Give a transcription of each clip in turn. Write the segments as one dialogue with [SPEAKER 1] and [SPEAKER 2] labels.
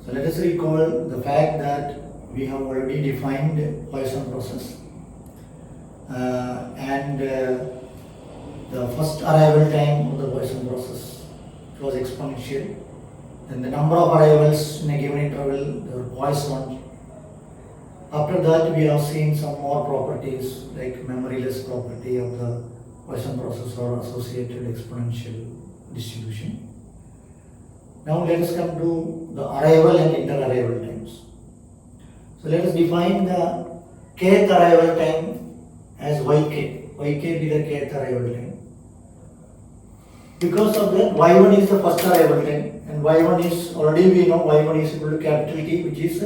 [SPEAKER 1] So let us recall the fact that we have already defined Poisson process and the first arrival time of the Poisson process was exponential. Then the number of arrivals in a given interval they were Poisson. After that we have seen some more properties like memoryless property of the Poisson process or associated exponential distribution. Now let us come to the arrival and inter-arrival times. So let us define the kth arrival time as yk. Yk be the kth arrival time. Because of that, y1 is the first arrival time, and y1 is already we know y1 is equal to capital T, which is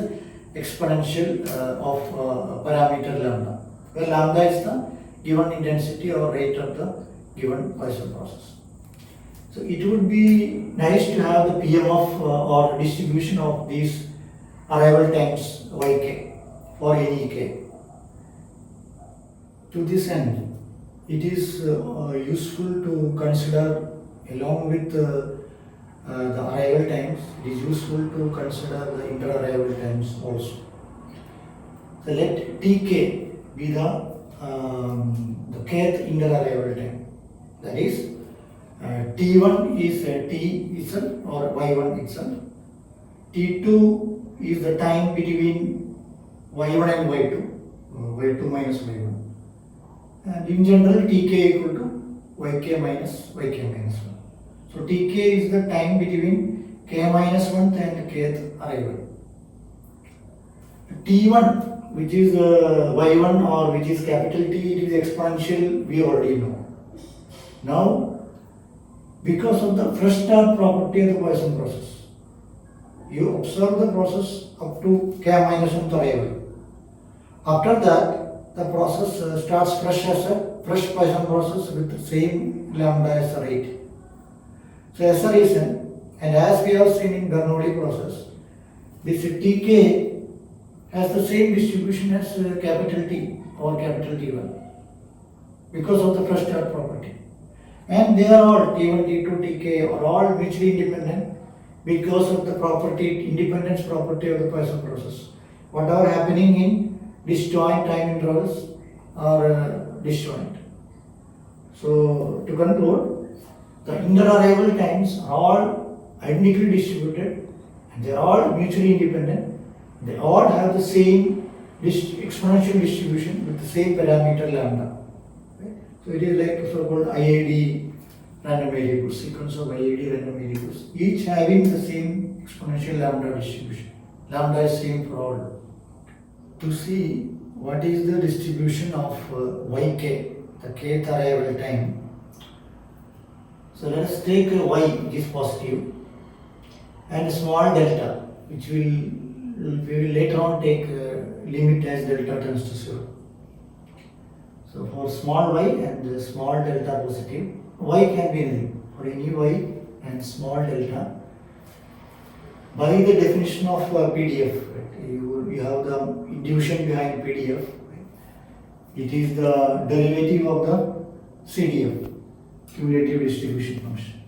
[SPEAKER 1] exponential of parameter lambda, where lambda is the given intensity or rate of the given Poisson process. So it would be nice to have the PMF or distribution of these arrival times yk for any k. To this end, it is useful to consider along with the arrival times, it is useful to consider the inter-arrival times also. So let Tk be the kth inter-arrival time. That is, T1 is T itself or Y1 itself. T2 is the time between Y1 and Y2, Y2 minus Y1. And in general, Tk equal to Yk minus Yk minus 1. So Tk is the time between k minus 1th and kth arrival. T1, which is Y1 or which is capital T, it is exponential, we already know. Now, because of the fresh start property of the Poisson process, you observe the process up to k minus 1th arrival. After that, the process starts fresh as a fresh Poisson process with the same lambda as the rate. So as a reason, and as we have seen in Bernoulli process, this Tk has the same distribution as capital T or capital T1 because of the fresh start property. And they are all T1, T2, Tk are all mutually independent because of the property, independence property of the Poisson process. Whatever happening in disjoint time intervals are disjoint. So to conclude, the inter-arrival times are all identically distributed and they are all mutually independent. They all have the same exponential distribution with the same parameter lambda. So it is like so-called IID random variables, sequence of IID random variables, each having the same exponential lambda distribution. Lambda is same for all. To see what is the distribution of yk, the kth arrival time. So let us take y, which is positive, and a small delta, which we will later on take limit as delta tends to 0. So for small y and small delta positive, y can be anything. For any y and small delta, by the definition of PDF, right? You have the intuition behind PDF. Right? It is the derivative of the CDF, cumulative distribution function.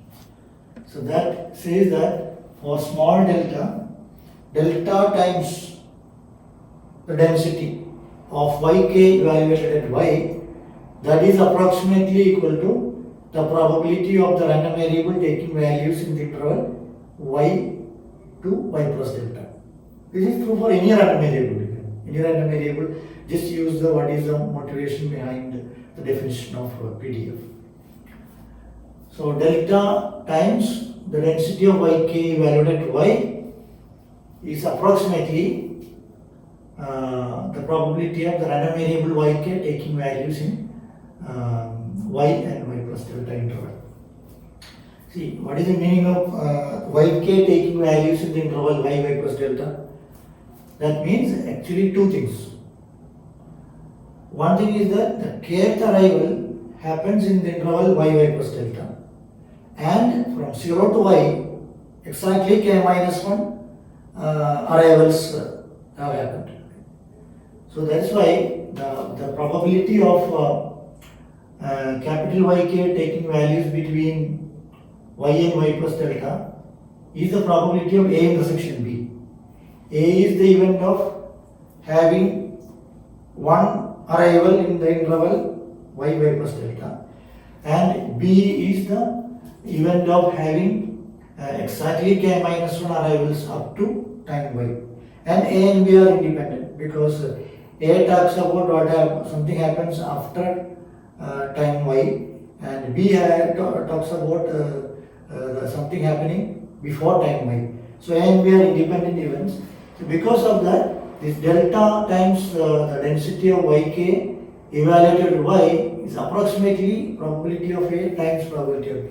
[SPEAKER 1] So that says that for small delta, delta times the density of yk evaluated at y, that is approximately equal to the probability of the random variable taking values in the interval y to y plus delta. This is true for any random variable. Any random variable, just use the what is the motivation behind the definition of PDF. So delta times the density of yk evaluated at y is approximately the probability of the random variable yk taking values in y and y plus delta interval. See, what is the meaning of yk taking values in the interval y plus delta? That means actually two things. One thing is that the kth arrival happens in the interval y plus delta, and from 0 to y, exactly k minus 1 arrivals have happened. So that's why the probability of capital Yk taking values between y and y plus delta is the probability of A intersection B. A is the event of having one arrival in the interval y plus delta, and B is the event of having exactly k minus 1 arrivals up to time y. And A and B are independent because A talks about something happens after time y, and B talks about something happening before time y. So A and B are independent events. So because of that, this delta times the density of yk evaluated y is approximately probability of A times probability of B.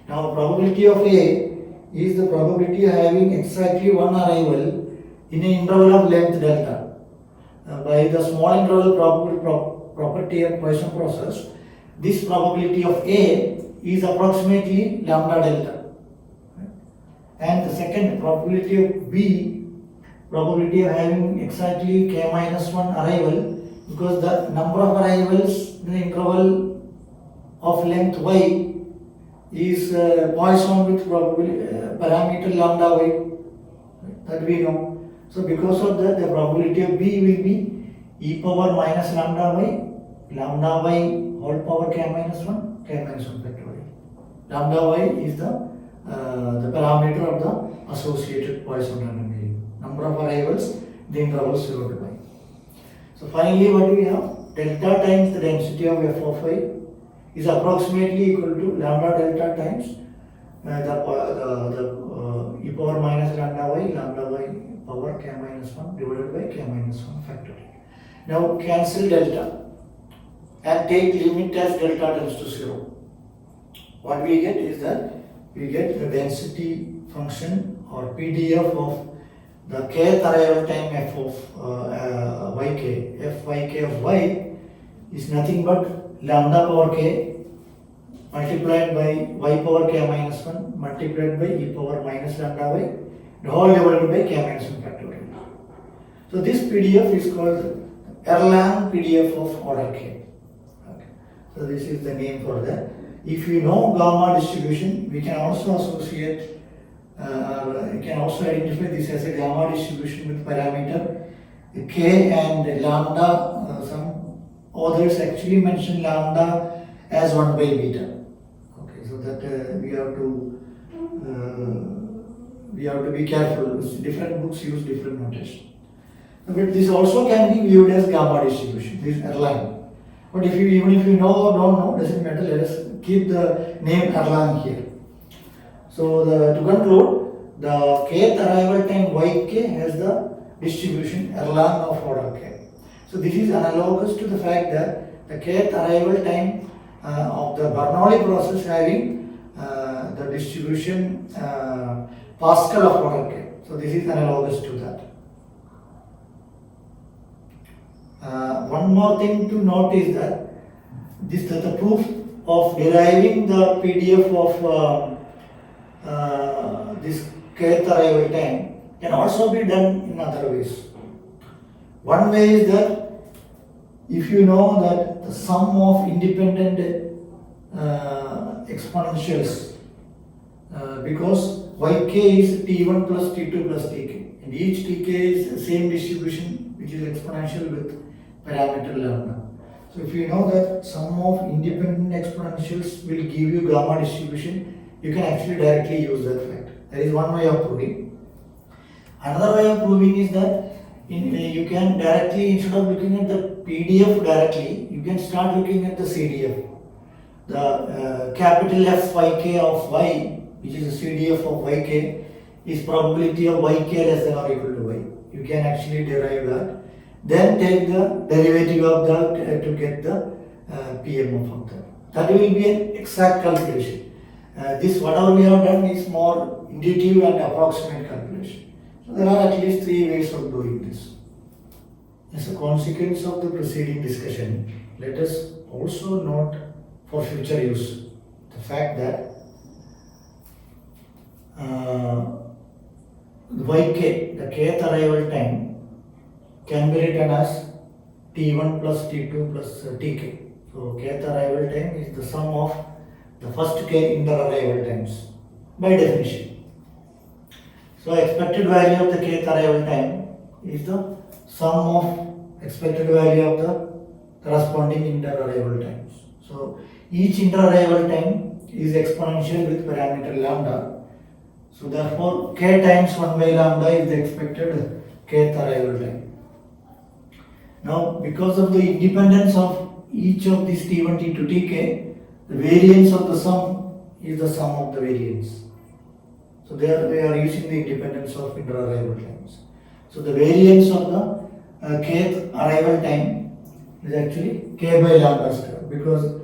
[SPEAKER 1] Now probability of A is the probability of having exactly one arrival in an interval of length delta. By the small interval property of Poisson process, this probability of A is approximately lambda delta. And the second probability of B, probability of having exactly k minus 1 arrival, because the number of arrivals in the interval of length y is Poisson with parameter lambda y, that we know. So because of that, the probability of B will be e power minus lambda y whole power k minus 1 factorial. Lambda y is the parameter of the associated Poisson random variable. Number of arrivals, the interval 0 to y. So finally, what do we have? Delta times the density of f of y is approximately equal to lambda delta times the e power minus lambda y power k minus 1 divided by k minus 1 factorial. Now cancel delta and take limit as delta tends to 0. What we get is that we get the density function or PDF of the kth arrival time f of yk. F yk of y is nothing but lambda power k multiplied by y power k minus 1 multiplied by e power minus lambda y, the whole divided by k minus 1 factorial. So this PDF is called Erlang PDF of order k. Okay. So this is the name for that. If you know gamma distribution, we can also associate you can also identify this as a gamma distribution with parameter k and lambda. Some authors actually mention lambda as 1 by beta. Okay, so that we have to be careful. Different books use different notation. But this also can be viewed as gamma distribution, this Erlang. But even if you know or don't know, doesn't matter. Let us keep the name Erlang here. So to conclude, the kth arrival time yk has the distribution Erlang of order k. So this is analogous to the fact that the kth arrival time of the Bernoulli process having the distribution Pascal of order k. So this is analogous to that. One more thing to note is that the proof of deriving the PDF of this kth arrival time can also be done in other ways. One way is that if you know that the sum of independent exponentials, because yk is t1 plus t2 plus tk, and each tk is the same distribution which is exponential with parameter lambda. So if you know that sum of independent exponentials will give you gamma distribution, you can actually directly use that fact. That is one way of proving. Another way of proving is that you can directly, instead of looking at the PDF directly, you can start looking at the CDF. The capital F yk of y, which is the CDF of yk, is probability of yk less than or equal to y. You can actually derive that. Then take the derivative of that to get the PMO of that. That will be an exact calculation. This whatever we have done is more intuitive and approximate calculation. So there are at least 3 ways of doing this. As a consequence of the preceding discussion, let us also note for future use the fact that yk, the kth arrival time, can be written as t1 plus t2 plus tk. So kth arrival time is the sum of the first k inter-arrival times by definition. So expected value of the kth arrival time is the sum of expected value of the corresponding inter-arrival times. So each inter-arrival time is exponential with parameter lambda. So therefore k times 1 by lambda is the expected kth arrival time. Now because of the independence of each of these t1, t2, tk, the variance of the sum is the sum of the variance. So there we are using the independence of inter-arrival times. So the variance of the kth arrival time is actually k by lambda square, because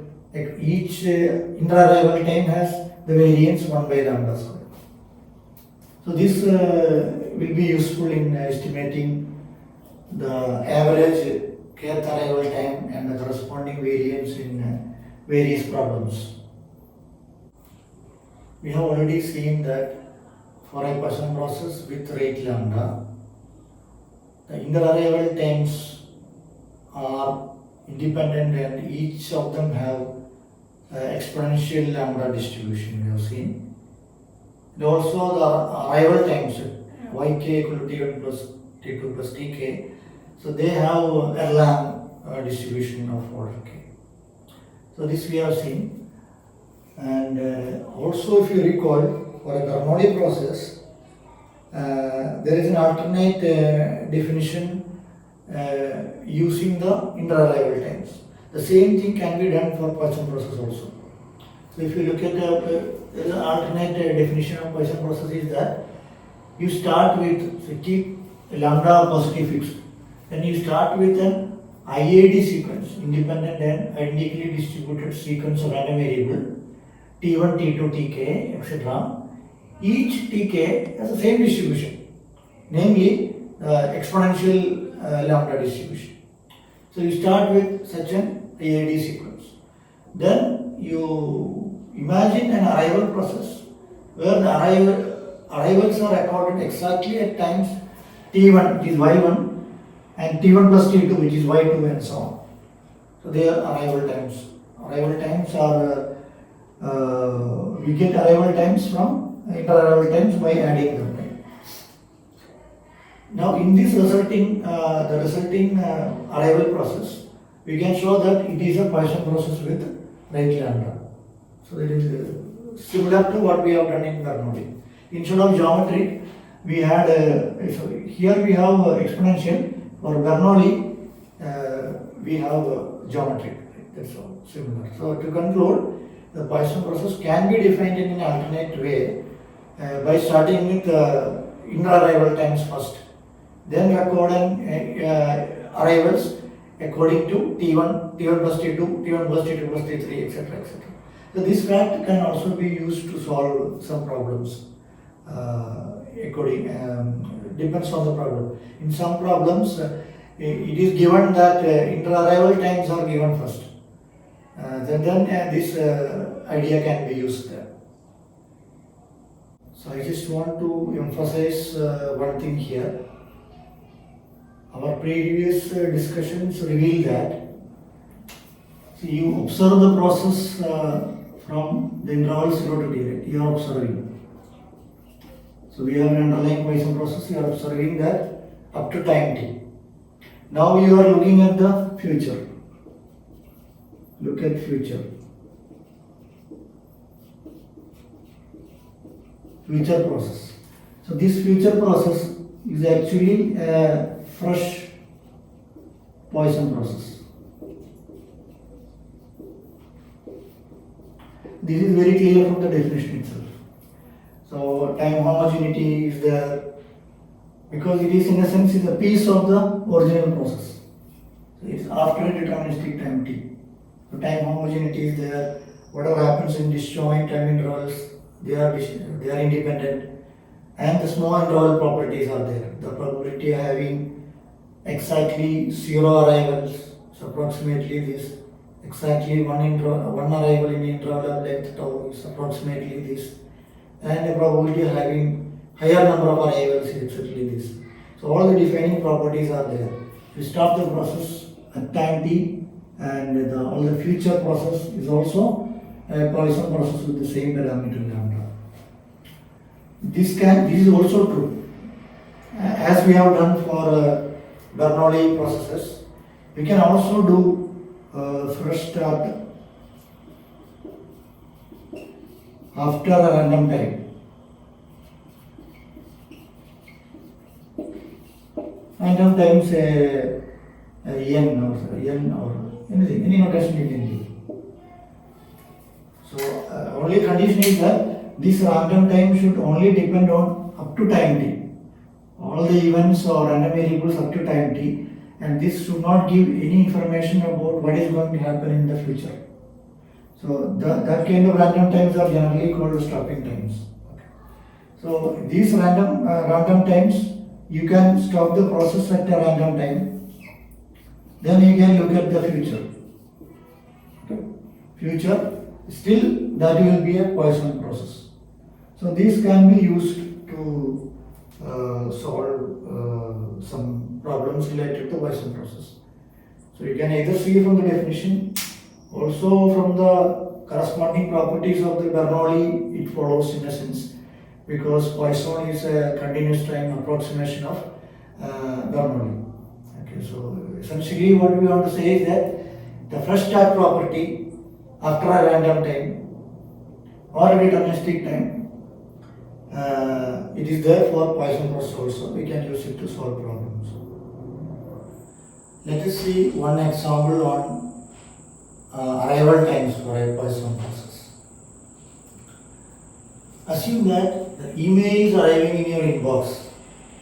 [SPEAKER 1] each inter-arrival time has the variance 1 by lambda square. So this will be useful in estimating the average kth arrival time and the corresponding variance in various problems. We have already seen that for a Poisson process with rate lambda, the inter-arrival times are independent and each of them have exponential lambda distribution we have seen. And also the arrival times, yk equal to t1 plus t2 plus tk, so they have Erlang distribution of order k. So this we have seen. And also if you recall, for a Bernoulli process, there is an alternate definition using the inter-arrival times. The same thing can be done for Poisson process also. So if you look at the alternate definition of Poisson process is that you start with, so keep lambda positive fixed, then you start with an IAD sequence, independent and identically distributed sequence of random variable, t1, t2, tk, etc. Each tk has the same distribution, namely exponential lambda distribution. So you start with such an IAD sequence. Then you imagine an arrival process where the arrivals are recorded exactly at times t1, which is y1, and t1 plus t2, which is y2, and so on. So they are arrival times. Arrival times are, we get arrival times from inter-arrival times by adding them. Now in this resulting arrival process, we can show that it is a Poisson process with rate lambda. So it is similar to what we have done in Bernoulli. Instead of geometric, we had here we have exponential. For Bernoulli, we have geometric. That's all, similar. So to conclude, the Poisson process can be defined in an alternate way by starting with inter-arrival times first, then recording arrivals according to T1 plus T2, T1 plus T2 plus T3, etc. etc. So this fact can also be used to solve some problems. Depends on the problem. In some problems, it is given that inter-arrival times are given first. Then this idea can be used there. So I just want to emphasize one thing here. Our previous discussions reveal that you observe the process from the interval 0 to t, right? You are observing. So we have an underlying Poisson process, you are observing that up to time t. Now you are looking at the future. Look at future. Future process. So this future process is actually a fresh Poisson process. This is very clear from the definition itself. So time homogeneity is there because it is in a sense is a piece of the original process. So it's after a deterministic time t. So time homogeneity is there. Whatever happens in disjoint time intervals, they are independent, and the small interval properties are there. The probability of having exactly 0 arrivals, so approximately this, exactly one arrival in the interval of length tau is approximately this, and the probability of having higher number of arrivals is exactly this. So all the defining properties are there. We stop the process at time t, and all the future process is also a Poisson process with the same parameter lambda. This is also true. As we have done for Bernoulli processes, we can also do fresh start after a random time. Random time say n or anything, any notation you can give. So only condition is that this random time should only depend on up to time t. All the events or random variables up to time t, and this should not give any information about what is going to happen in the future. So that kind of random times are generally called stopping times. Okay. So these random times, you can stop the process at a random time. Then you can look at the future. Okay. Future, still that will be a Poisson process. So these can be used to solve some problems related to Poisson process. So you can either see from the definition, also from the corresponding properties of the Bernoulli, it follows in a sense, because Poisson is a continuous time approximation of Bernoulli. Okay, so essentially what we want to say is that the first start property after a random time or a deterministic time, it is there for Poisson process also. We can use it to solve problems. Let us see one example on arrival times for a Poisson process. Assume that the email is arriving in your inbox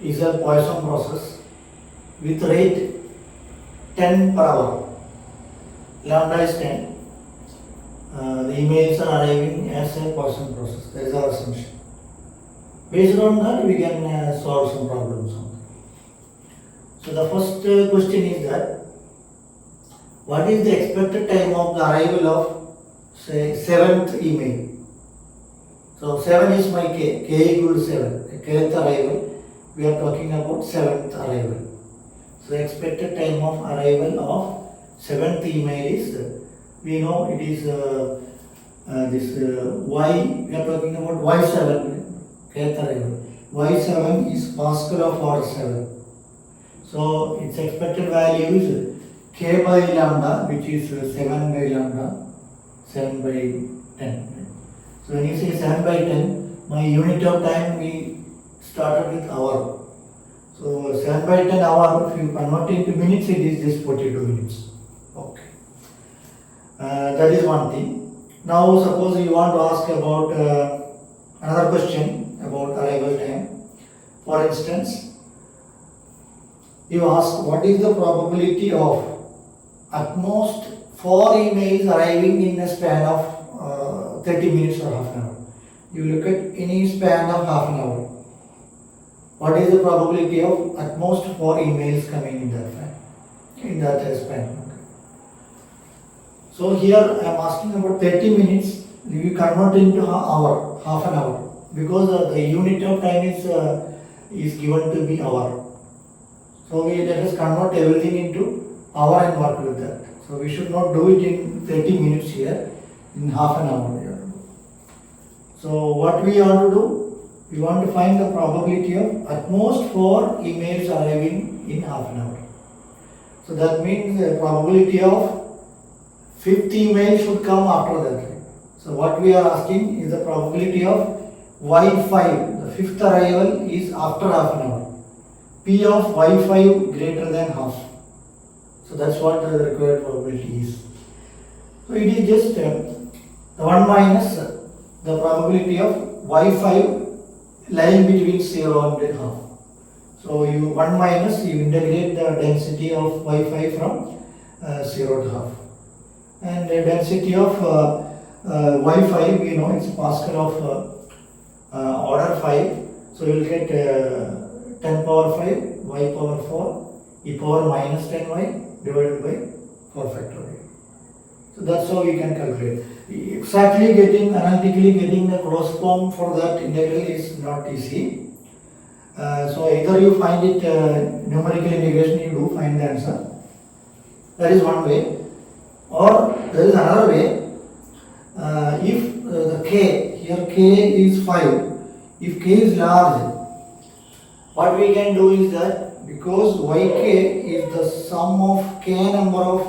[SPEAKER 1] is a Poisson process with rate 10 per hour. Lambda is 10. The emails are arriving as a Poisson process. That is our assumption. Based on that, we can solve some problems. So the first question is that what is the expected time of the arrival of, say, 7th email? So 7 is my k equal to 7. The kth arrival, we are talking about 7th arrival. So expected time of arrival of 7th email is, we know it is y, we are talking about y7. Y7 is Pascal of order 7. So its expected value is k by lambda, which is 7 by lambda, 7 by 10. So when you say 7 by 10, my unit of time we started with hour. So 7 by 10 hour, if you convert it into minutes, it is just 42 minutes. Okay. That is one thing. Now suppose you want to ask about another question about arrival time. For instance, you ask what is the probability of at most 4 emails arriving in a span of 30 minutes or half an hour. You look at any span of half an hour. What is the probability of at most 4 emails coming in that span? So here I am asking about 30 minutes. You convert into hour, half an hour. Because the unit of time is given to be hour. So let us convert everything into hour and work with that. So we should not do it in 30 minutes here, in half an hour here. So what we want to do, we want to find the probability of at most 4 emails arriving in half an hour. So that means the probability of 5th email should come after that. So what we are asking is the probability of y5, the 5th arrival is after half an hour. P of y5 greater than half. So that's what the required probability is. So it is just 1 minus the probability of y5 lying between 0 and half. So you 1 minus, you integrate the density of y5 from 0 to half. And the density of y5, we know it's Pascal of order 5. So you will get 10 power 5, y power 4, e power minus 10y divided by 4 factorial. So that's how we can calculate. Exactly analytically getting the closed form for that integral is not easy. So either you find it numerical integration, you do find the answer. That is one way. Or there is another way. If the k, here k is 5, if k is large, what we can do is that because yk is the sum of k number of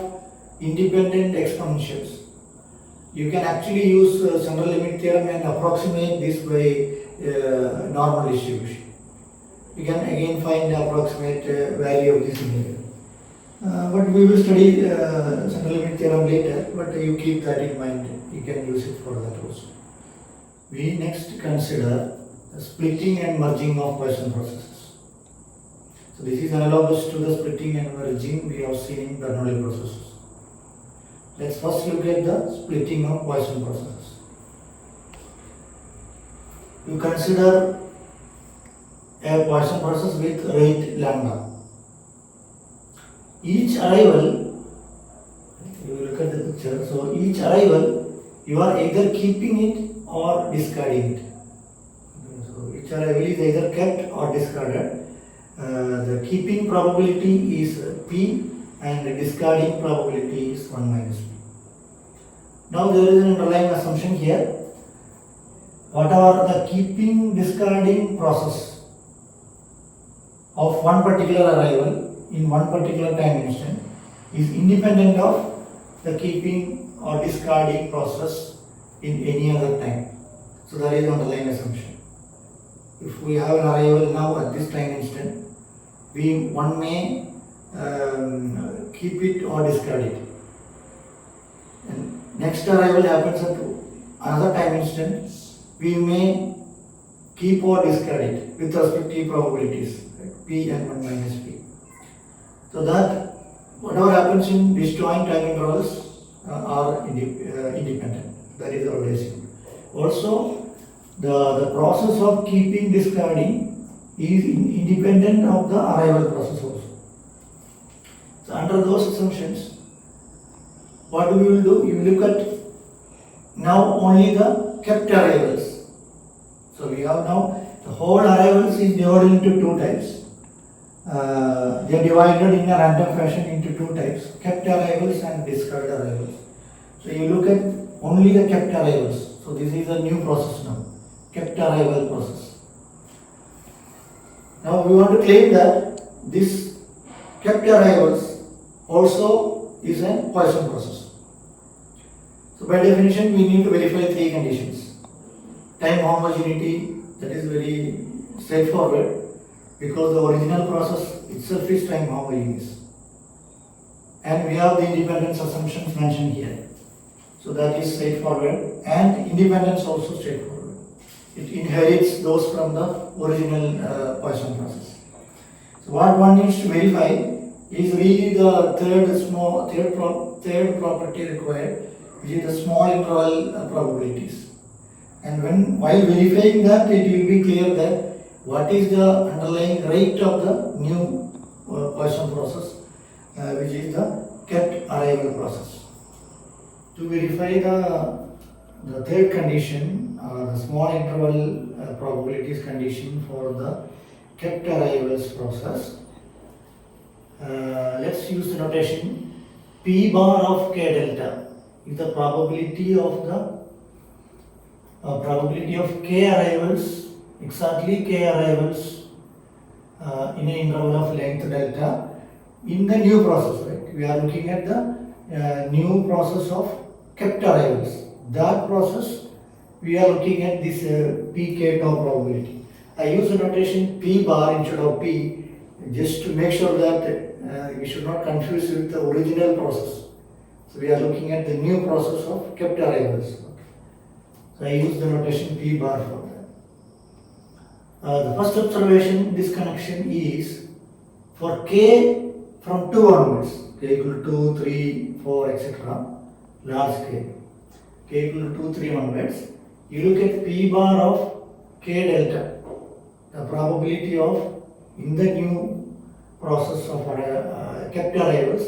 [SPEAKER 1] independent exponentials, you can actually use central limit theorem and approximate this by normal distribution. You can again find the approximate value of this integral. But we will study central limit theorem later, but you keep that in mind. You can use it for that also. We next consider the splitting and merging of Poisson processes. So this is analogous to the splitting and merging we have seen in Bernoulli processes. Let's first look at the splitting of Poisson processes. You consider a Poisson process with rate lambda. Each arrival, you look at the picture, so each arrival you are either keeping it or discarding it. So each arrival is either kept or discarded. The keeping probability is P and the discarding probability is 1 minus P. Now there is an underlying assumption here. Whatever the keeping discarding process of one particular arrival in one particular time instant is independent of the keeping or discarding process in any other time. So that is the underlying assumption. If we have an arrival now at this time instant, one may keep it or discard it. And next arrival happens at another time instant, we may keep or discard it with respective probabilities, right? P and 1 minus P. So that whatever happens in disjoint time intervals are independent. That is always seen. Also, the process of keeping discarding is independent of the arrival process also. So under those assumptions, what we will do? You look at now only the kept arrivals. So we have now the whole arrivals is divided into two types. They are divided in a random fashion into two types: kept arrivals and discarded arrivals. So you look at only the kept arrivals. So this is a new process now, kept arrival process. Now we want to claim that this kept arrivals also is a Poisson process. So by definition we need to verify three conditions. Time homogeneity, that is very straightforward because the original process itself is time homogeneous. And we have the independence assumptions mentioned here. So that is straightforward, and independence also straightforward. It inherits those from the original Poisson process. So what one needs to verify is really the third property required, which is the small interval probabilities. And while verifying that, it will be clear that what is the underlying rate of the new Poisson process, which is the kept arrival process. To verify the third condition, the small interval probabilities condition for the kept arrivals process, let's use the notation P bar of k delta is the probability of k arrivals, exactly k arrivals in an interval of length delta in the new process, right? We are looking at the new process of kept arrivals. That process we are looking at this pk tau probability. I use the notation P bar instead of P just to make sure that we should not confuse with the original process. So we are looking at the new process of kept arrivals. So I use the notation P bar for that. The first observation in this connection is for k from 2 onwards, k equal to 2, 3, 4, etc., large k equal to 2, 3 onwards, you look at P bar of k delta, the probability of in the new process of kept arrivals,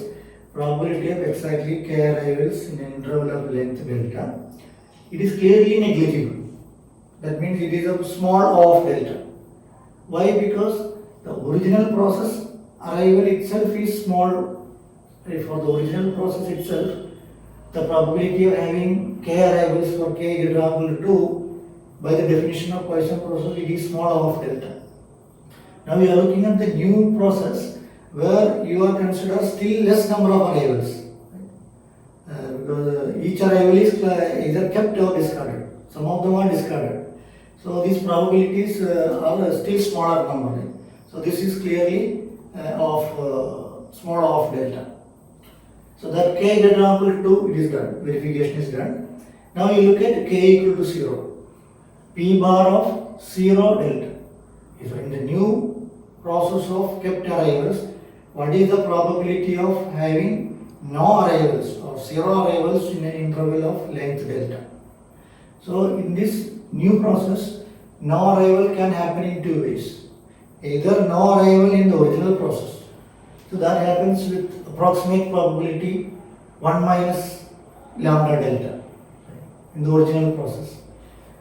[SPEAKER 1] probability of exactly k arrivals in an interval of length delta. It is clearly negligible. That means it is a small of delta. Why? Because the original process arrival itself is small. For the original process itself, the probability of having k arrivals for k greater than or equal to 2 by the definition of Poisson process, it is small o of delta. Now we are looking at the new process where you are considered still less number of arrivals. Because each arrival is either kept or discarded. Some of them are discarded. So these probabilities are still smaller number. Right? So this is clearly of small o of delta. So that k greater than or equal to 2, it is done. Verification is done. Now you look at k equal to 0. P bar of 0 delta. So in the new process of kept arrivals, what is the probability of having no arrivals or 0 arrivals in an interval of length delta? So in this new process, no arrival can happen in two ways. Either no arrival in the original process. So that happens with approximate probability 1 minus lambda delta in the original process.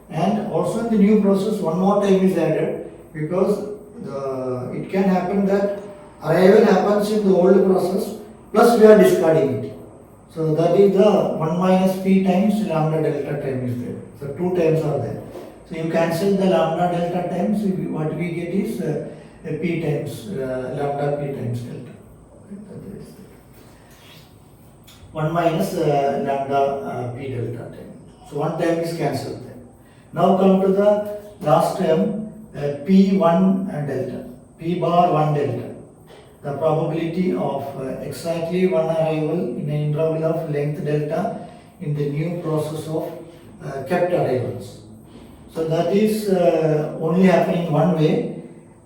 [SPEAKER 1] And also in the new process, one more time is added because it can happen that arrival happens in the old process plus we are discarding it. So that is the 1 minus p times lambda delta time is there. So 2 times are there. So you cancel the lambda delta times, what we get is p times lambda p times delta. 1 minus lambda p delta time. So one time is cancelled there. Now come to the last term p1 delta, p bar 1 delta. The probability of exactly one arrival in an interval of length delta in the new process of kept arrivals. So that is only happening one way.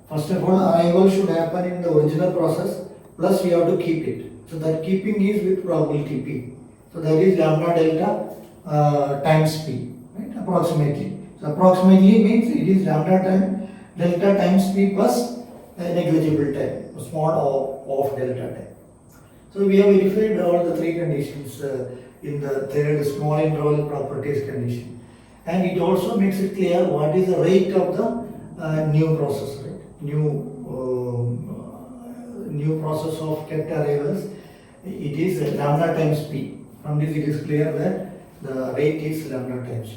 [SPEAKER 1] First of all, arrival should happen in the original process plus we have to keep it. So that keeping is with probability p. So that is lambda delta times p, right? Approximately. So approximately means it is lambda delta times p plus negligible time, small o of delta time. So we have verified all the three conditions in the third small interval properties condition. And it also makes it clear what is the rate of the new process, right? New process of kept arrivals. It is lambda times p. From this it is clear that the rate is lambda times p.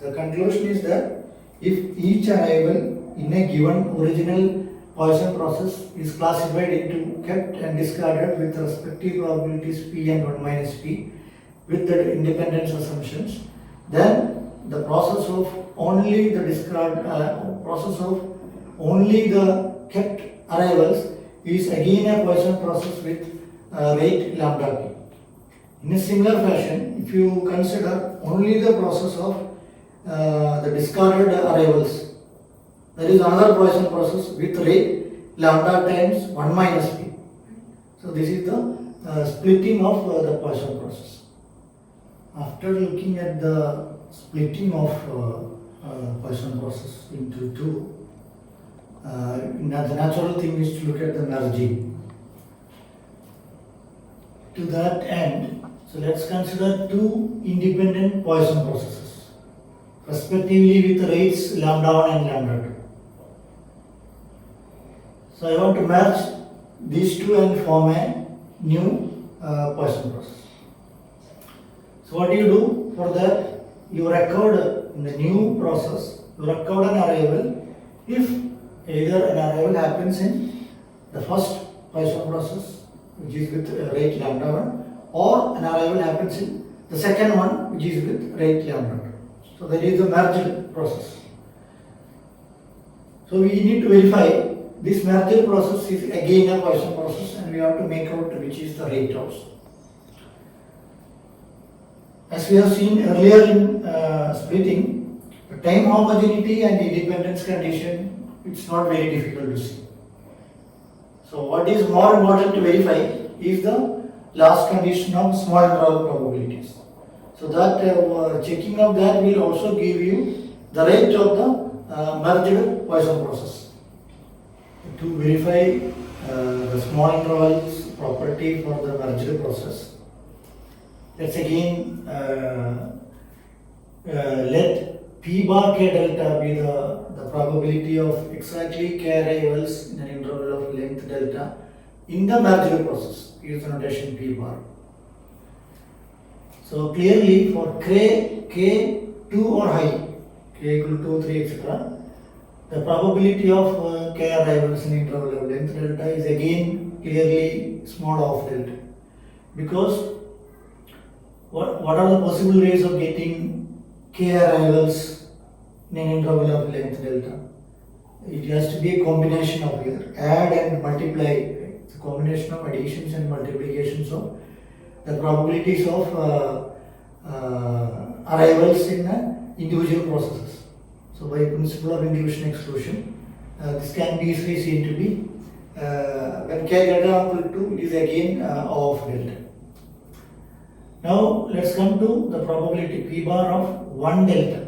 [SPEAKER 1] The conclusion is that if each arrival in a given original Poisson process is classified into kept and discarded with respective probabilities p and 1 minus p with the independence assumptions, then the process of only the kept arrivals is again a Poisson process with rate lambda p. In a similar fashion, if you consider only the process of the discarded arrivals, there is another Poisson process with rate lambda times 1 minus p. So this is the splitting of the Poisson process. After looking at the splitting of Poisson process into two, the natural thing is to look at the merging. To that end, so let's consider two independent Poisson processes, respectively with rates lambda 1 and lambda 2. So I want to merge these two and form a new Poisson process. So what do you do? For that, you record in the new process, you record an arrival if either an arrival happens in the first Poisson process, which is with rate lambda 1, or an arrival happens in the second one, which is with rate lambda 2. So that is the merged process. So we need to verify this merged process is again a Poisson process and we have to make out which is the rate also. As we have seen earlier in splitting, the time homogeneity and independence condition, it's not very difficult to see. So what is more important to verify is the last condition of small interval probabilities. So that checking of that will also give you the rate of the merged Poisson process. To verify the small intervals property for the merged process, let's again let p bar k delta be the probability of exactly k arrivals in an interval of length delta in the merged process. Use the notation p bar. So clearly for k 2 or high, k equal to 3 etc. The probability of k arrivals in interval of length delta is again clearly small of delta, because what are the possible ways of getting k arrivals in an interval of length delta? It has to be a combination of either add and multiply. Right? It's a combination of additions and multiplications of the probabilities of arrivals in individual processes. So by principle of inclusion exclusion, this can be easily seen to be when k greater than or equal to, it is again of delta. Now let's come to the probability p bar of 1 delta.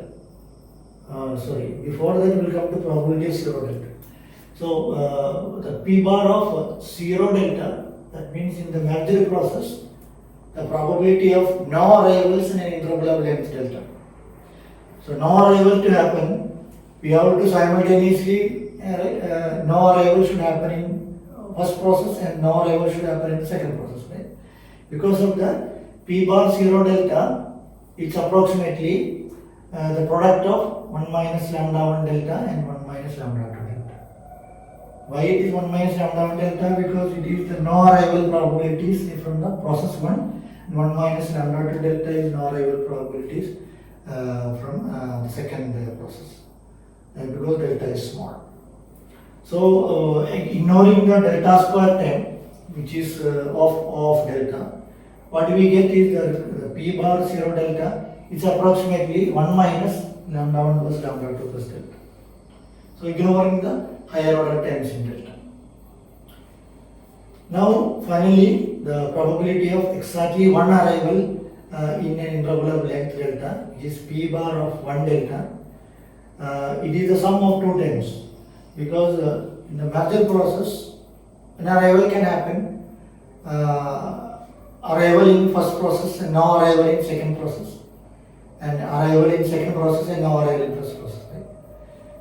[SPEAKER 1] Before that we will come to probability of 0 delta. So the p bar of 0 delta, that means in the merged process, the probability of no arrivals in an interval of length delta. So no arrival to happen, we have to simultaneously no arrival should happen in first process and no arrival should happen in the second process, right? Because of that, p bar 0 delta, it's approximately the product of 1 minus lambda 1 delta and 1 minus lambda 2 delta. Why it is 1 minus lambda 1 delta? Because it is the no arrival probabilities from the process 1, and 1 minus lambda 2 delta is no arrival probabilities from the second process, because delta is small. So ignoring the delta square term, which is of delta, what we get is the p bar 0 delta. It's approximately 1 minus lambda 1 plus lambda 2 plus delta. So ignoring the higher order terms in delta. Now finally, the probability of exactly one arrival in an interval of length delta, which is p bar of 1 delta. It is the sum of two terms, because in the merger process, an arrival can happen, arrival in first process and no arrival in second process, and arrival in second process and no arrival in first process. Right?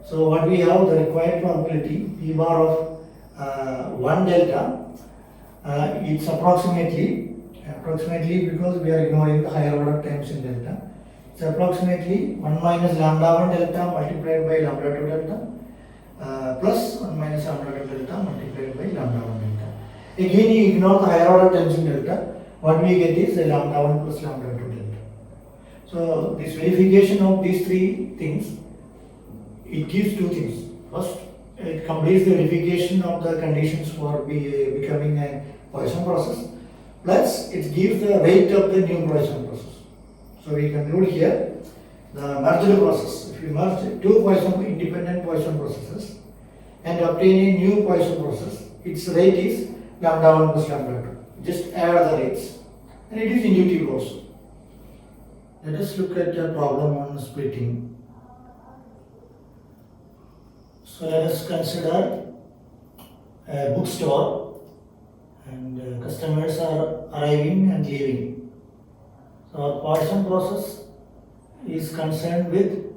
[SPEAKER 1] So what we have, the required probability p bar of 1 delta, it's approximately because we are ignoring the higher order terms in delta. It's approximately 1 minus lambda 1 delta multiplied by lambda 2 delta plus 1 minus lambda 2 delta multiplied by lambda 1 delta. Again, you ignore the higher order terms in delta. What we get is lambda 1 plus lambda 2 delta. So this verification of these three things, it gives two things. First, it completes the verification of the conditions for becoming a Poisson process. Plus, it gives the weight of the new Poisson process. So we conclude here the merged process. If you merge two independent Poisson processes and obtain a new Poisson process, its rate is lambda 1 plus lambda 2. Just add the rates, and it is inductive also. Let us look at a problem on splitting. So let us consider a bookstore, and customers are arriving and leaving. So our Poisson process is concerned with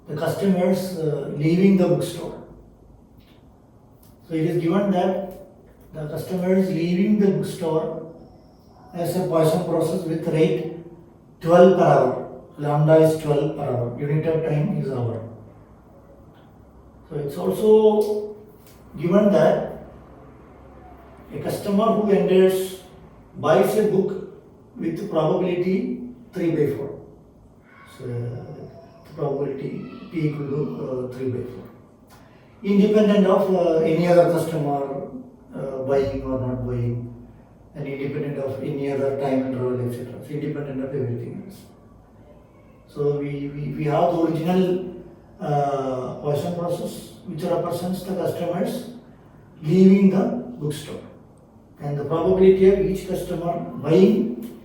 [SPEAKER 1] the customers leaving the bookstore. So it is given that the customer is leaving the bookstore as a Poisson process with rate 12 per hour. Lambda is 12 per hour. Unit of time is hour. So it's also given that a customer who enters buys a book with probability 3 by 4. So the probability p equal to 3 by 4. Independent of any other customer buying or not buying, and independent of any other time interval, etc. So independent of everything else. So we have the original Poisson process, which represents the customers leaving the bookstore, and the probability of each customer buying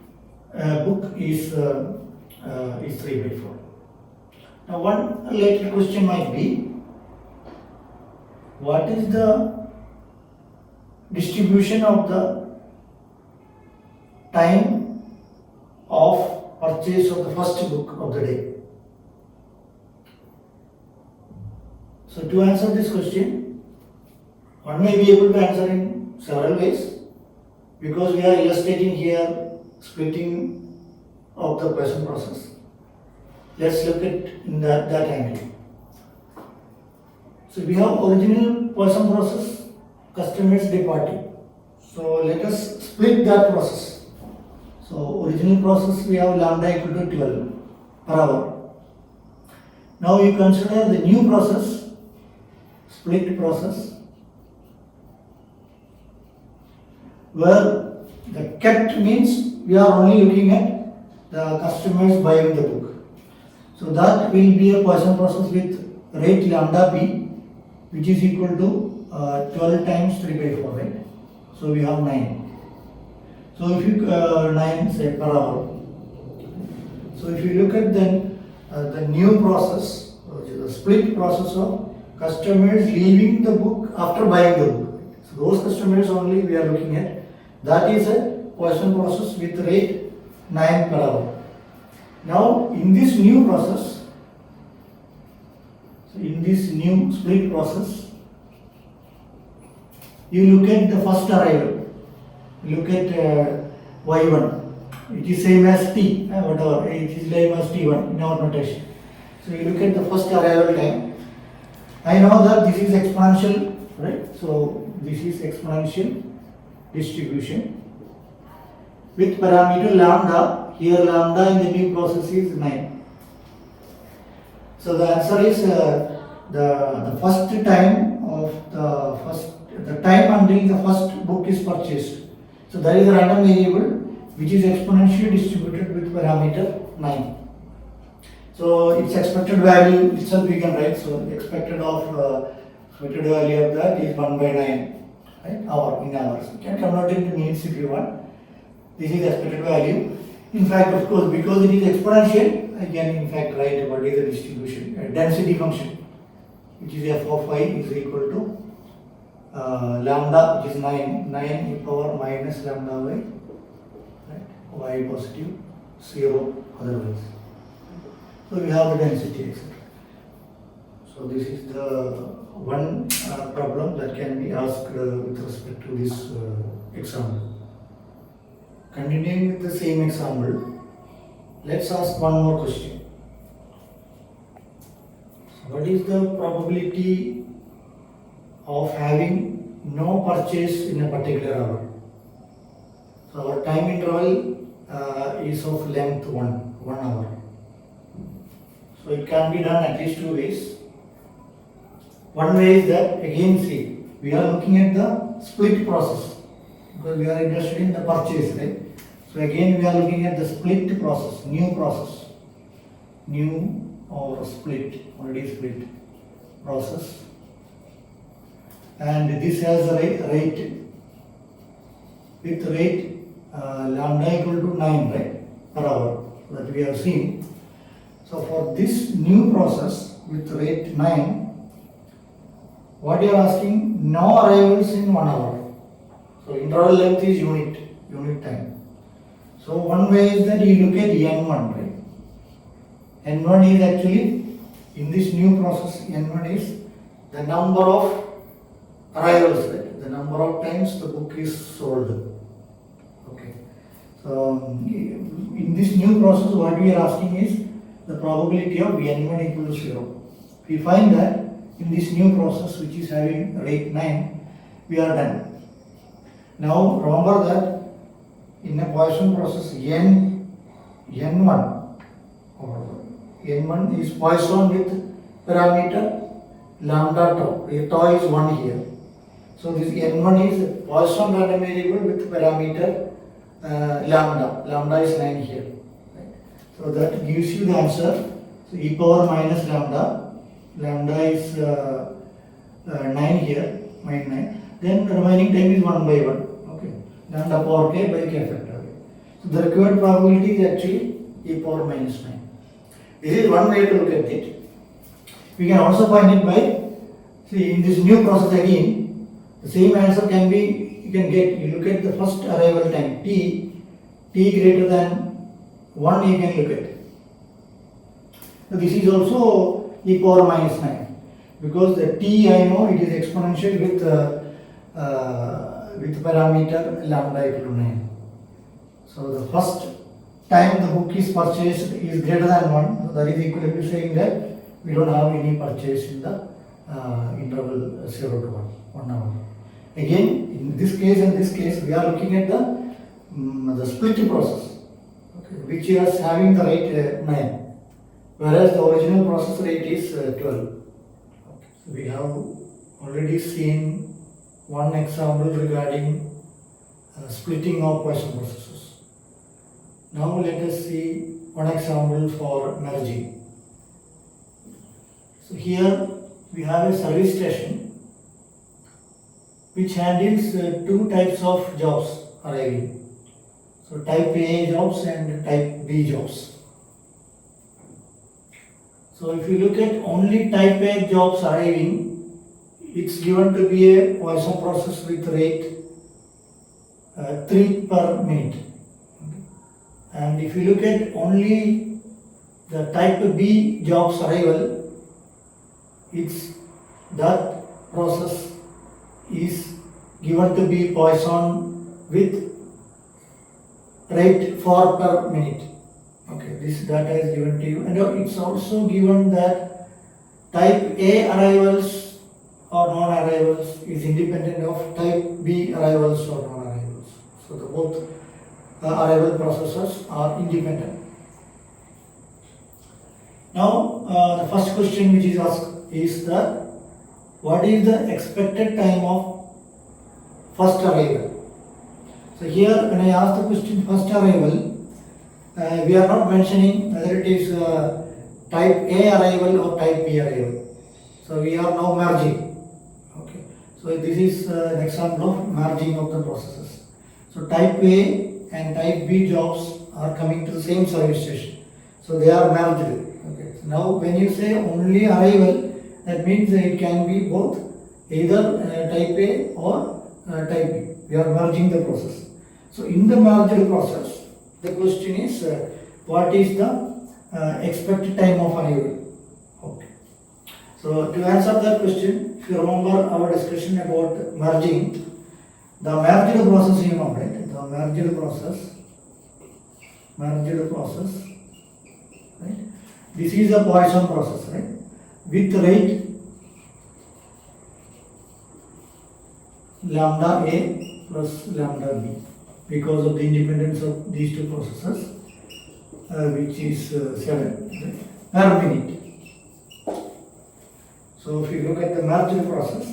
[SPEAKER 1] a book is 3 by 4. Now one related question might be, what is the distribution of the time of purchase of the first book of the day? So to answer this question, one may be able to answer in several ways, because we are illustrating here splitting of the Poisson process. Let's look at in that angle. So we have original Poisson process, customers departing. So let us split that process. So original process we have lambda equal to 12 per hour. Now you consider the new process, split process, where the kept means we are only looking at the customers buying the book. So that will be a Poisson process with rate lambda b, which is equal to 12 times 3 by 4, right? So we have 9. So if you 9 say per hour. So if you look at then the new process, which is the split process of customers leaving the book after buying the book. So those customers only we are looking at. That is a Poisson process with rate 9 per hour. Now in this new process, so in this new split process, you look at the first arrival. You look at y1. It is same as t, whatever. It is same as t1 in our notation. So you look at the first arrival time. I know that this is exponential, right? So this is exponential distribution with parameter lambda. Here lambda in the new process is 9. So the answer is the first time of the time until the first book is purchased. So there is a random variable which is exponentially distributed with parameter 9. So its expected value itself we can write. So the expected value of that is 1 by 9, right? Hour in hours. You can convert it into minutes if you want. This is expected value. In fact, of course, because it is exponential, I can in fact write what is the distribution, density function, which is f of I is equal to lambda, which is 9 e power minus lambda y, right? Y positive, 0 otherwise. So we have the density, etc. So this is the one problem that can be asked with respect to this example. Continuing with the same example, let's ask one more question. So what is the probability of having no purchase in a particular hour? So our time interval is of length 1 hour. So it can be done at least 2 ways. One way is that, again see, we are looking at the split process because we are interested in the purchase, right? So again we are looking at the split process, new or split, already split process, and this has a rate with rate lambda equal to 9, right, per hour, that we have seen. So for this new process with rate 9, what you are asking, no arrivals in 1 hour. So interval length is unit time. So one way is that you look at N1, right? N1 is actually, in this new process, N1 is the number of arrivals, right? The number of times the book is sold. Okay. So in this new process, what we are asking is the probability of N1 equal to 0. We find that in this new process, which is having rate 9, we are done. Now remember that in a Poisson process, N1 is Poisson with parameter lambda tau. Tau is 1 here. So this N1 is Poisson random variable with parameter lambda. Lambda is 9 here. Right? So that gives you the answer. So e power minus lambda. Lambda is 9 here, minus 9. Then the remaining time is 1 by 1. Okay. Lambda power k by k factor. So the required probability is actually e power minus 9. This is one way to look at it. We can also find it by, see, in this new process again, the same answer can be, you can get, you look at the first arrival time, t greater than 1, you can look at. So this is also e power minus 9, because the t, I know it is exponential with parameter lambda equal to 9. So the first time the book is purchased is greater than 1, so that is equivalent to saying that we don't have any purchase in the interval 0 to 1 hour. Again, in this case and this case, we are looking at the split process, okay, which is having the rate 9, whereas the original process rate is 12. Okay. So we have already seen one example regarding splitting of Poisson processes. Now let us see one example for merging. So here we have a service station which handles two types of jobs arriving. So type A jobs and type B jobs. So if you look at only type A jobs arriving, it's given to be a Poisson process with rate 3 per minute. Okay. And if you look at only the type B jobs arrival, it's that process is given to be Poisson with rate 4 per minute. Okay, this data is given to you, and it's also given that type A arrivals or non-arrivals is independent of type B arrivals or non-arrivals. So the both arrival processes are independent. Now the first question which is asked is that what is the expected time of first arrival? So here when I ask the question first arrival, we are not mentioning whether it is type A arrival or type B arrival. So we are now merging. Okay. So this is an example of merging of the processes. So type A and type B jobs are coming to the same service station. So they are merged. Okay. So now when you say only arrival, that means it can be both either type A or type B. We are merging the process. So in the merged process, the question is what is the expected time of arrival? Okay. So to answer that question, if you remember our discussion about merging, the merged process, you know, right? The merged process, right? This is a Poisson process, right? With rate lambda A plus lambda B because of the independence of these two processes, which is 7 right, per minute. So if you look at the merged process,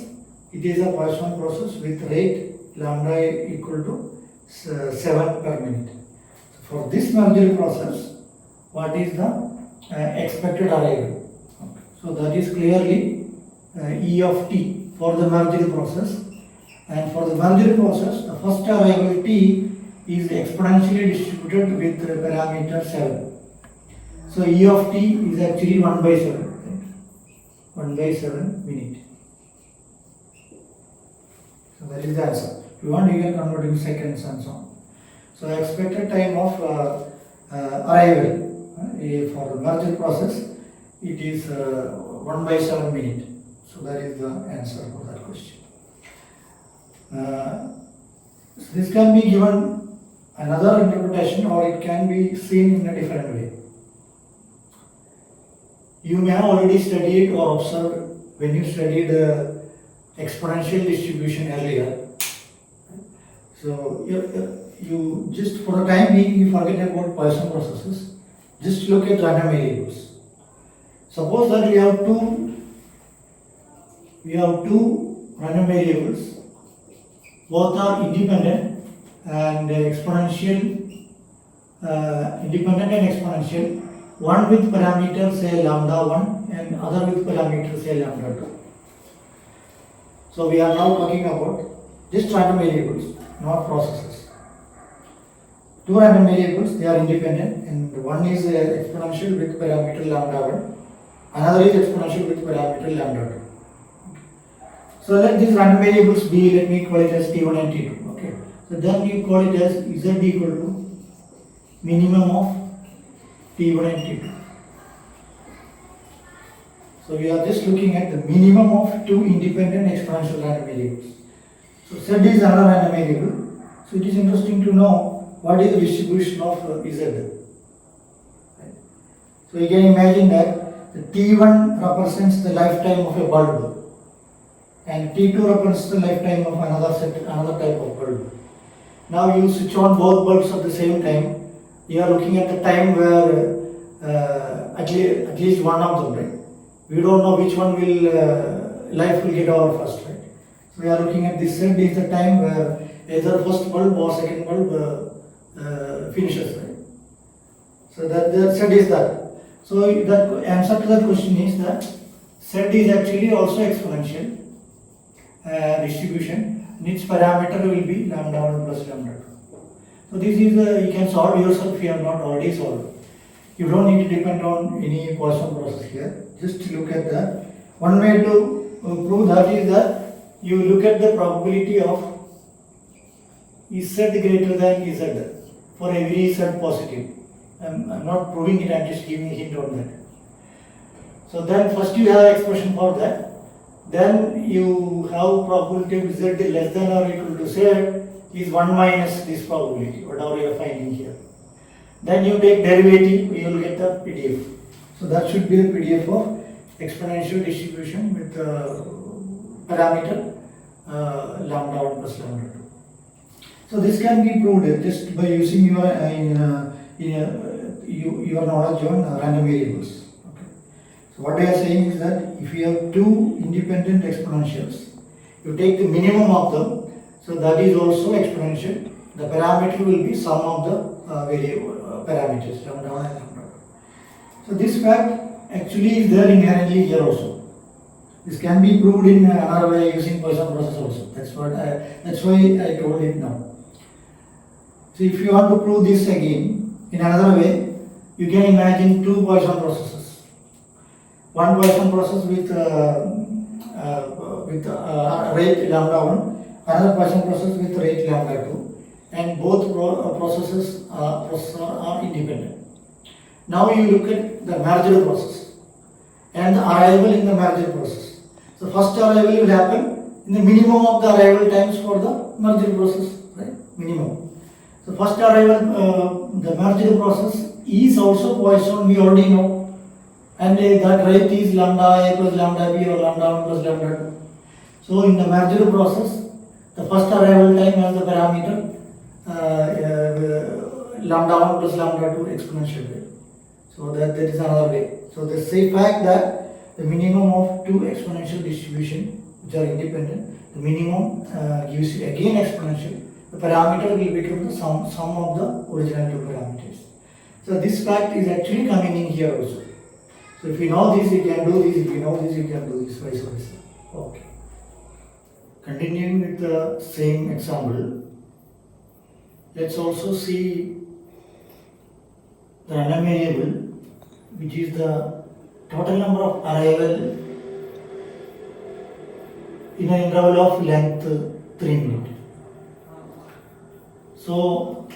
[SPEAKER 1] it is a Poisson process with rate lambda A equal to 7 per minute. So for this merged process, what is the expected arrival? Okay. So that is clearly E of t for the merged process, and for the merged process, the first arrival t is exponentially distributed with parameter 7. So E of t is actually 1 by 7, right? 1 by 7 minute. So that is the answer. If you want, you can convert in seconds and so on. So expected time of arrival for the merged process, it is 1 by 7 minute. So that is the answer for that question. So this can be given another interpretation, or it can be seen in a different way. You may have already studied or observed when you studied exponential distribution earlier. So you just for the time being you forget about Poisson processes. Just look at random variables. Suppose that we have two random variables. Both are independent and exponential. One with parameter say lambda 1 and other with parameter say lambda 2. So we are now talking about just random variables, not processes. Two random variables, they are independent, and one is exponential with parameter lambda 1, another is exponential with parameter lambda 2. So let these random variables be, let me call it as t1 and t2. Okay. So then you call it as z equal to minimum of t1 and t2. So we are just looking at the minimum of two independent exponential random variables. So z is another random variable. So it is interesting to know what is the distribution of z. So you can imagine that the T1 represents the lifetime of a bulb and T2 represents the lifetime of another type of bulb. Now you switch on both bulbs at the same time. You are looking at the time where at least one of them, right? We don't know which one will life will get over first, right? So we are looking at this set is the time where either first bulb or second bulb finishes, right? So that set is that. So the answer to that question is that set is actually also exponential distribution, and its parameter will be lambda 1 plus lambda 2. So this is you can solve yourself if you have not already solved. You don't need to depend on any Poisson process here. Just look at that. One way to prove that is that you look at the probability of Z greater than Z for every Z positive. I'm not proving it, I'm just giving a hint on that. So then first you have expression for that. Then you have probability of Z less than or equal to Z is 1 minus this probability, whatever you are finding here. Then you take derivative, you will get the PDF. So that should be the PDF of exponential distribution with parameter lambda 1 plus lambda 2. So this can be proved just by using your knowledge on random variables. Okay. So what I am saying is that if you have two independent exponentials, you take the minimum of them. So that is also exponential. The parameter will be sum of the variable parameters lambda 1 and lambda 2. So this fact actually is there inherently here also. This can be proved in another way using Poisson process also. That's why I told it now. So if you want to prove this again in another way, you can imagine two Poisson processes. One Poisson process with rate lambda 1, another Poisson process with rate lambda 2, and both processes are independent. Now you look at the merged process and the arrival in the merged process. So first arrival will happen in the minimum of the arrival times for the merged process, right? Minimum. So first arrival, the merged process is also Poisson, we already know, and that rate is lambda a plus lambda b or lambda 1 plus lambda 2. So in the merged process, the first arrival time has the parameter lambda 1 plus lambda 2 exponential rate. So that is another way. So the same fact that the minimum of two exponential distribution which are independent, the minimum gives you again exponential. The parameter will become the sum of the original two parameters. So this fact is actually coming in here also. So if you know this, you can do this. If you know this, you can do this, vice versa. Okay. Continuing with the same example, let's also see the random variable, which is the total number of arrival in an interval of length 3 minutes. So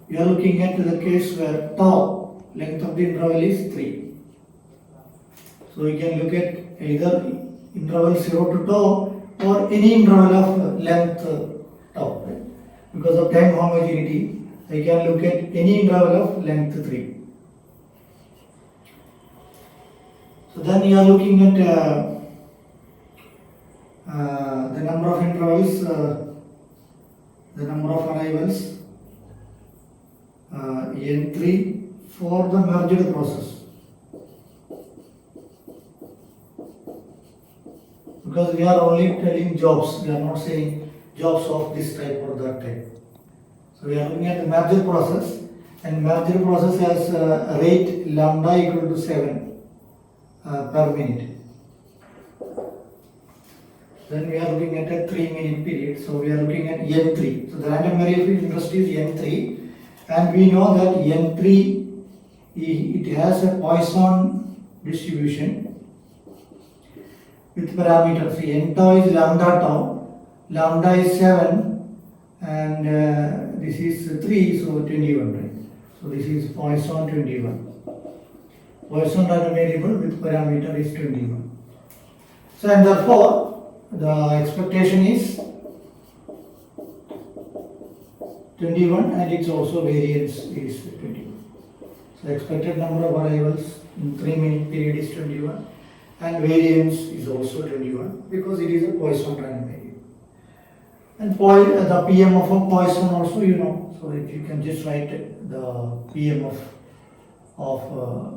[SPEAKER 1] we are looking at the case where tau, length of the interval is 3. So we can look at either interval 0 to tau or any interval of length tau, right? Because of time homogeneity, I can look at any interval of length 3. So then you are looking at the number of intervals, the number of arrivals n3 for the merged process. Because we are only telling jobs, we are not saying jobs of this type or that type. So we are looking at the merged process, and merged process has a rate lambda equal to 7 per minute. Then we are looking at a 3 minute period, so we are looking at n3. So the random variable interest is n3, and we know that n3 it has a Poisson distribution with parameters. N tau is lambda tau, lambda is 7, and this is 3, so 21, right? So this is Poisson 21. Poisson random variable with parameter is 21. So and therefore the expectation is 21, and its also variance is 21. The expected number of arrivals in 3-minute period is 21 and variance is also 21 because it is a Poisson random variable. And the PM of a Poisson also you know. So if you can just write the PM of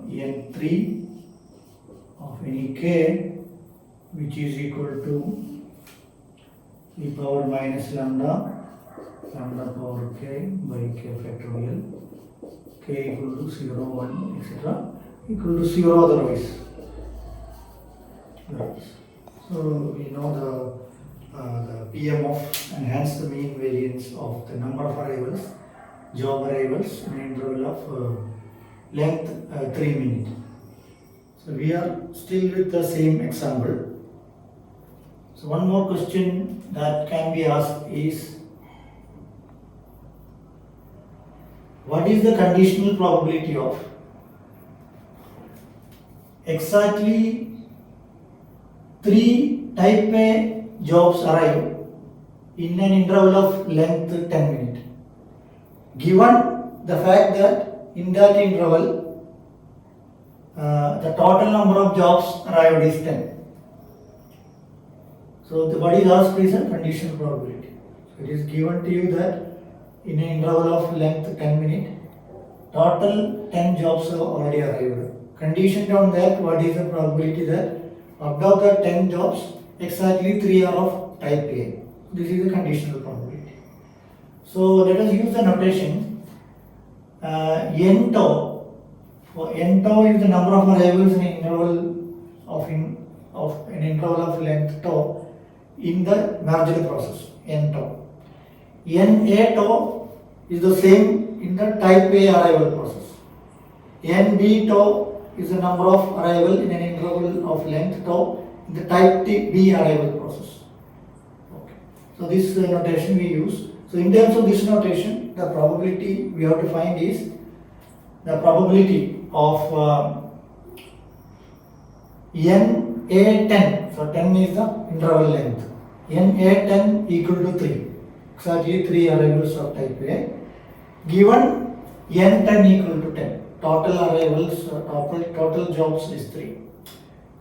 [SPEAKER 1] n3 of any k which is equal to e power minus lambda power k by k factorial, k equal to 0, 1, etc. equal to 0 otherwise. Right. So we know the PM of and hence the mean variance of the number of arrivals, job arrivals in an interval of length 3 minutes. So we are still with the same example. So one more question that can be asked is, what is the conditional probability of exactly 3 type A jobs arrive in an interval of length 10 minutes, given the fact that in that interval the total number of jobs arrived is 10. So what is asked is a conditional probability. So it is given to you that in an interval of length 10 minutes, total 10 jobs have already arrived. Conditioned on that, what is the probability that out of the 10 jobs, exactly 3 are of type A. This is the conditional probability. So let us use the notation n tau. For n tau is the number of arrivals in an interval of an interval of length tau in the merged process, n tau. N A tau is the same in the type A arrival process. N B tau is the number of arrival in an interval of length tau in the type B arrival process. Okay. So this notation we use. So in terms of this notation, the probability we have to find is the probability of NA10. So 10 is the interval length. NA10 equal to 3. Exactly 3 arrivals of type A. Given N10 equal to 10. Total arrivals, total jobs is 3.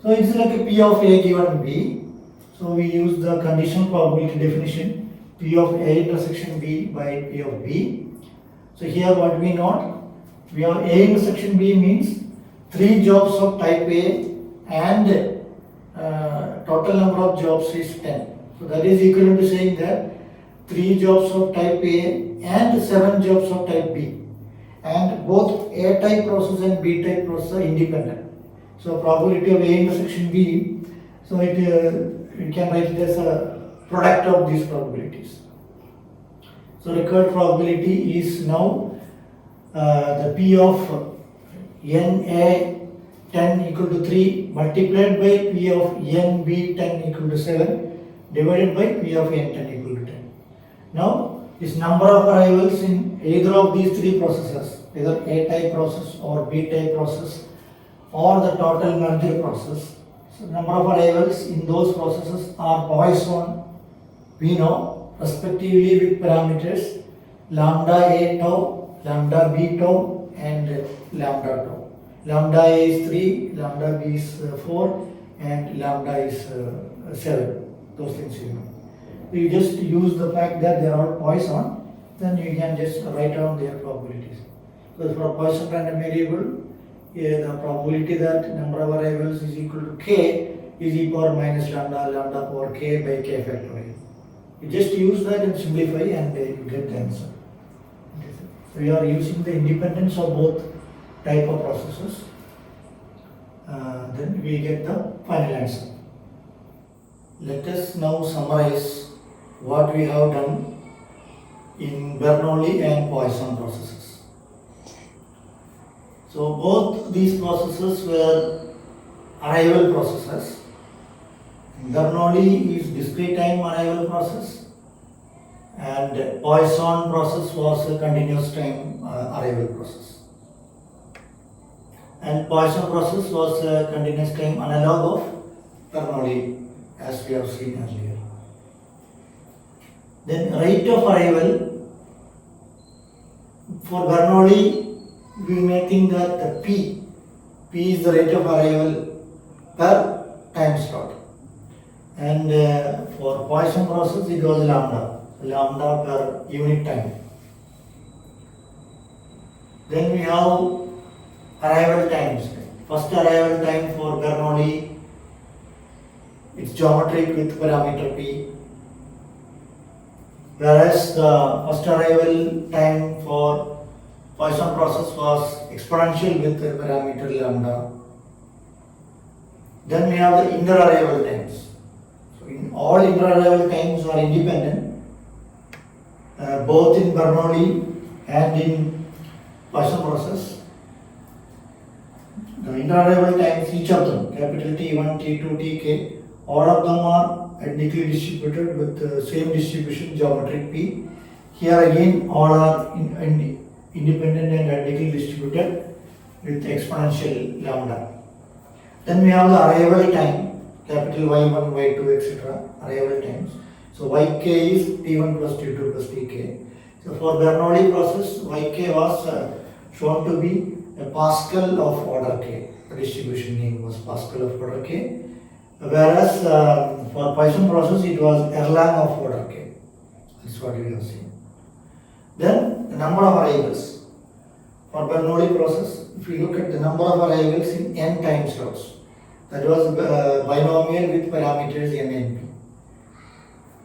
[SPEAKER 1] So it's like a P of A given B. So we use the conditional probability definition, P of A intersection B by P of B. So here what we note, we have A intersection B means 3 jobs of type A and total number of jobs is 10. So that is equivalent to saying that 3 jobs of type A and 7 jobs of type B. And both A type process and B type process are independent. So probability of A intersection B, so we can write it as a product of these probabilities. So required probability is now the P of NA10 equal to 3 multiplied by P of NB10 equal to 7 divided by P of N10 equal to 10. Now this number of arrivals in either of these 3 processes, either A type process or B type process or the total merger process. So number of arrivals in those processes are Poisson, we know, respectively with parameters lambda A tau, lambda B tau and lambda tau. Lambda A is 3, lambda B is 4 and lambda is 7. Those things you know. You just use the fact that they are all Poisson, then you can just write down their probabilities. So for a Poisson random variable, the probability that number of arrivals is equal to k is e power minus lambda power k by k factorial. You just use that and simplify and you get the answer. So we are using the independence of both type of processes. Then we get the final answer. Let us now summarize what we have done in Bernoulli and Poisson processes. So both these processes were arrival processes. Bernoulli is discrete time arrival process and Poisson process was a continuous time arrival process. And Poisson process was a continuous time analog of Bernoulli as we have seen earlier. Then rate of arrival for Bernoulli we may think that the P is the rate of arrival per time slot. And for Poisson process it was lambda per unit time. Then we have arrival times. First arrival time for Bernoulli, it's geometric with parameter P. Whereas the first arrival time for Poisson process was exponential with the parameter lambda. Then we have the inter-arrival times. So in all inter-arrival times are independent, both in Bernoulli and in Poisson process. The inter-arrival times, each of them, capital T1, T2, Tk, all of them are identically distributed with the same distribution, geometric P. Here again, all are independent and identically distributed with exponential lambda. Then we have the arrival time, capital Y1, Y2, etc. arrival times. So Yk is T1 plus T2 plus Tk. So for Bernoulli process, Yk was shown to be a Pascal of order k. The distribution name was Pascal of order k. Whereas for Poisson process, it was Erlang of order k. That's what we have seen. Then the number of arrivals. For Bernoulli process, if you look at the number of arrivals in n time slots, that was binomial with parameters n and p.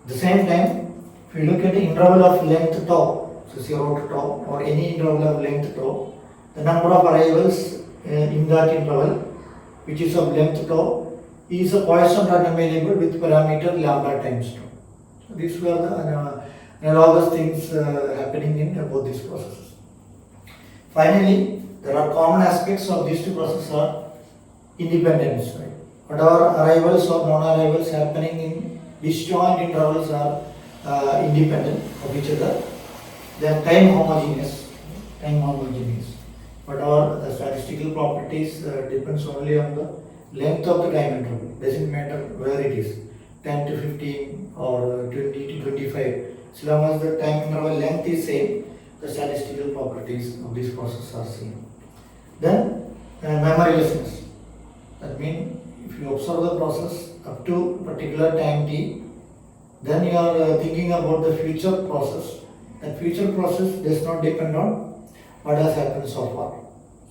[SPEAKER 1] At the same time, if you look at the interval of length tau, so 0 to tau, or any interval of length tau, the number of arrivals in that interval, which is of length tau, is a Poisson random variable with parameter lambda times 2. So these were the analogous things happening in both these processes. Finally, there are common aspects of these two processes are independence. Right? Whatever arrivals or non-arrivals happening in disjoint intervals are independent of each other. They are time homogeneous. But the statistical properties depends only on the length of the time interval. Doesn't matter where it is, 10 to 15 or 20 to 25. As long as the time interval length is same, the statistical properties of this process are same. Then memorylessness. That means if you observe the process up to particular time t, then you are thinking about the future process. That future process does not depend on what has happened so far.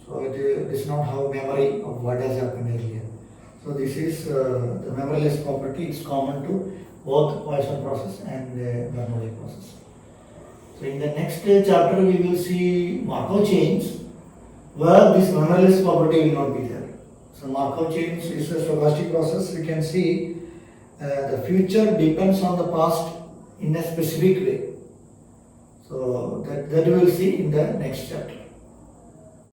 [SPEAKER 1] So it does not have memory of what has happened earlier. So this is the memoryless property. It's common to both Poisson process and Bernoulli process. So in the next chapter we will see Markov chains where this memoryless property will not be there. So Markov chains is a stochastic process. We can see the future depends on the past in a specific way. So that we will see in the next chapter.